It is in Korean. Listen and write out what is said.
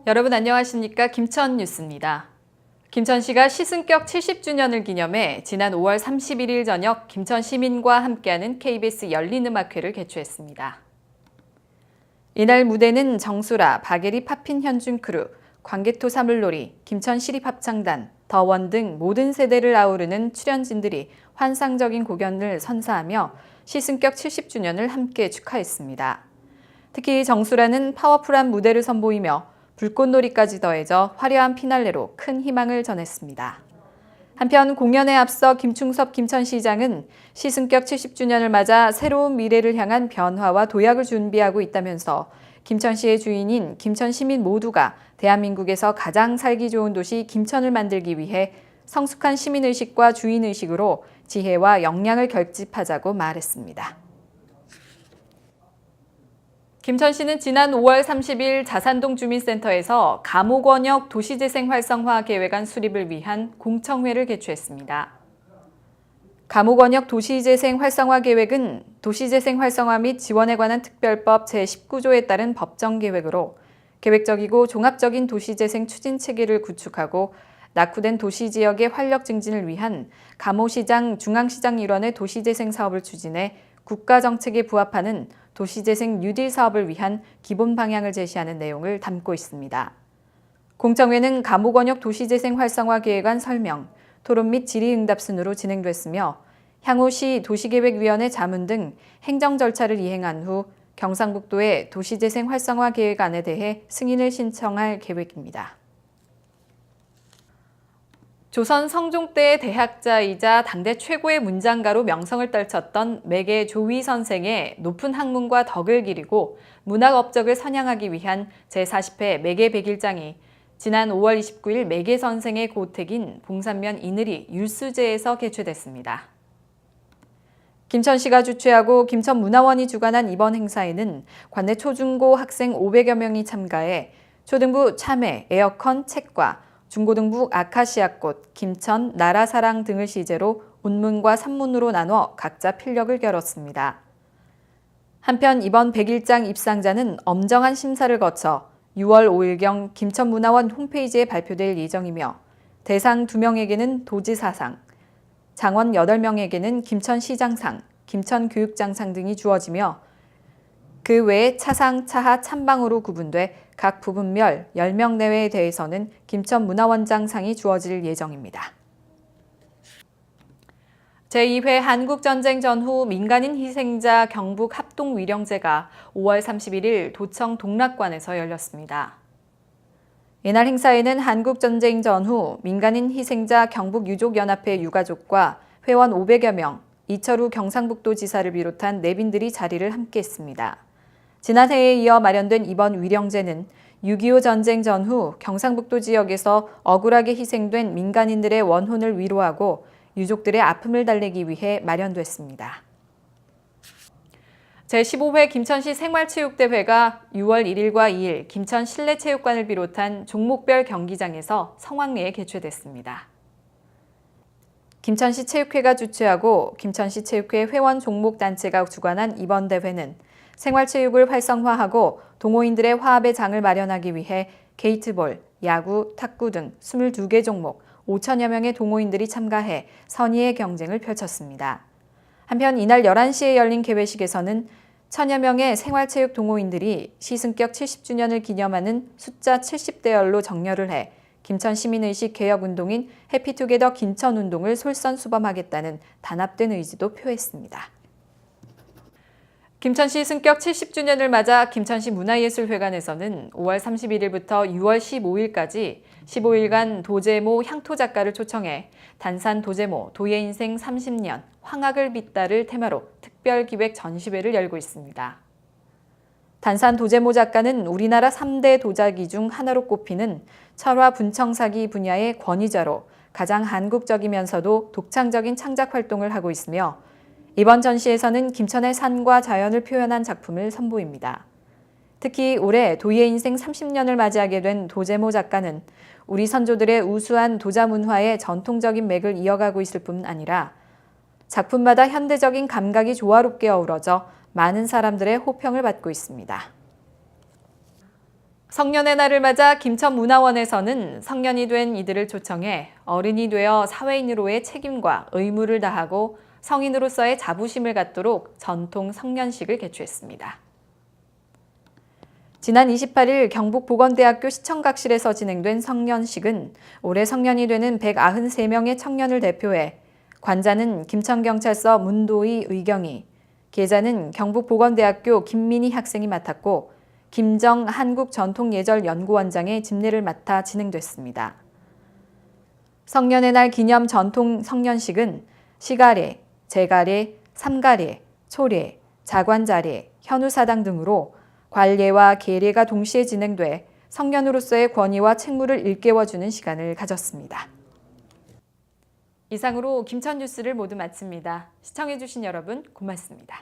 여러분 안녕하십니까? 김천 뉴스입니다. 김천시가 시승격 70주년을 기념해 지난 5월 31일 저녁 김천 시민과 함께하는 KBS 열린음악회를 개최했습니다. 이날 무대는 정수라, 박예리 팝핀 현준 크루, 광개토 사물놀이, 김천 시립합창단, 더원 등 모든 세대를 아우르는 출연진들이 환상적인 공연을 선사하며 시승격 70주년을 함께 축하했습니다. 특히 정수라는 파워풀한 무대를 선보이며 불꽃놀이까지 더해져 화려한 피날레로 큰 희망을 전했습니다. 한편 공연에 앞서 김충섭 김천시장은 시승격 70주년을 맞아 새로운 미래를 향한 변화와 도약을 준비하고 있다면서 김천시의 주인인 김천 시민 모두가 대한민국에서 가장 살기 좋은 도시 김천을 만들기 위해 성숙한 시민의식과 주인의식으로 지혜와 역량을 결집하자고 말했습니다. 김천시는 지난 5월 30일 자산동 주민센터에서 감옥원역 도시재생 활성화 계획안 수립을 위한 공청회를 개최했습니다. 감옥원역 도시재생 활성화 계획은 도시재생 활성화 및 지원에 관한 특별법 제19조에 따른 법정 계획으로 계획적이고 종합적인 도시재생 추진 체계를 구축하고 낙후된 도시지역의 활력 증진을 위한 감호시장, 중앙시장 일원의 도시재생 사업을 추진해 국가정책에 부합하는 도시재생 뉴딜 사업을 위한 기본 방향을 제시하는 내용을 담고 있습니다. 공청회는 감옥원역 도시재생 활성화 계획안 설명, 토론 및 질의응답 순으로 진행됐으며 향후 시 도시계획위원회 자문 등 행정 절차를 이행한 후 경상북도의 도시재생 활성화 계획안에 대해 승인을 신청할 계획입니다. 조선 성종 때의 대학자이자 당대 최고의 문장가로 명성을 떨쳤던 매개 조위 선생의 높은 학문과 덕을 기리고 문학 업적을 선양하기 위한 제40회 매개 백일장이 지난 5월 29일 매개 선생의 고택인 봉산면 이늘이 율수제에서 개최됐습니다. 김천시가 주최하고 김천문화원이 주관한 이번 행사에는 관내 초중고 학생 500여 명이 참가해 초등부 참외, 에어컨, 책과 중고등부 아카시아꽃, 김천, 나라사랑 등을 시제로 운문과 산문으로 나눠 각자 필력을 겨뤘습니다. 한편 이번 백일장 입상자는 엄정한 심사를 거쳐 6월 5일경 김천문화원 홈페이지에 발표될 예정이며 대상 2명에게는 도지사상, 장원 8명에게는 김천시장상, 김천교육장상 등이 주어지며 그 외에 차상, 차하, 찬방으로 구분돼 각 부분별 10명 내외에 대해서는 김천문화원장상이 주어질 예정입니다. 제2회 한국전쟁 전후 민간인 희생자 경북 합동위령제가 5월 31일 도청 동락관에서 열렸습니다. 이날 행사에는 한국전쟁 전후 민간인 희생자 경북유족연합회 유가족과 회원 500여 명, 이철우 경상북도지사를 비롯한 내빈들이 자리를 함께했습니다. 지난해에 이어 마련된 이번 위령제는 6.25 전쟁 전후 경상북도 지역에서 억울하게 희생된 민간인들의 원혼을 위로하고 유족들의 아픔을 달래기 위해 마련됐습니다. 제15회 김천시 생활체육대회가 6월 1일과 2일 김천 실내체육관을 비롯한 종목별 경기장에서 성황리에 개최됐습니다. 김천시 체육회가 주최하고 김천시 체육회 회원 종목단체가 주관한 이번 대회는 생활체육을 활성화하고 동호인들의 화합의 장을 마련하기 위해 게이트볼, 야구, 탁구 등 22개 종목 5천여 명의 동호인들이 참가해 선의의 경쟁을 펼쳤습니다. 한편 이날 11시에 열린 개회식에서는 1000여 명의 생활체육 동호인들이 시승격 70주년을 기념하는 숫자 70대열로 정렬을 해 김천 시민의식 개혁운동인 해피투게더 김천운동을 솔선수범하겠다는 단합된 의지도 표했습니다. 김천시 승격 70주년을 맞아 김천시 문화예술회관에서는 5월 31일부터 6월 15일까지 15일간 도제모 향토 작가를 초청해 단산 도제모 도예 인생 30년 황학을 빚다를 테마로 특별기획 전시회를 열고 있습니다. 단산 도제모 작가는 우리나라 3대 도자기 중 하나로 꼽히는 철화 분청사기 분야의 권위자로 가장 한국적이면서도 독창적인 창작 활동을 하고 있으며 이번 전시에서는 김천의 산과 자연을 표현한 작품을 선보입니다. 특히 올해 도예 인생 30년을 맞이하게 된 도제모 작가는 우리 선조들의 우수한 도자 문화의 전통적인 맥을 이어가고 있을 뿐 아니라 작품마다 현대적인 감각이 조화롭게 어우러져 많은 사람들의 호평을 받고 있습니다. 성년의 날을 맞아 김천문화원에서는 성년이 된 이들을 초청해 어른이 되어 사회인으로의 책임과 의무를 다하고 성인으로서의 자부심을 갖도록 전통 성년식을 개최했습니다. 지난 28일 경북보건대학교 시청각실에서 진행된 성년식은 올해 성년이 되는 193명의 청년을 대표해 관자는 김천경찰서 문도희 의경이, 계자는 경북보건대학교 김민희 학생이 맡았고 김정 한국전통예절연구원장의 집례를 맡아 진행됐습니다. 성년의 날 기념 전통 성년식은 시가례, 제가례, 삼가례, 초례, 자관자례, 현우사당 등으로 관례와 계례가 동시에 진행돼 성년으로서의 권위와 책무를 일깨워주는 시간을 가졌습니다. 이상으로 김천 뉴스를 모두 마칩니다. 시청해주신 여러분 고맙습니다.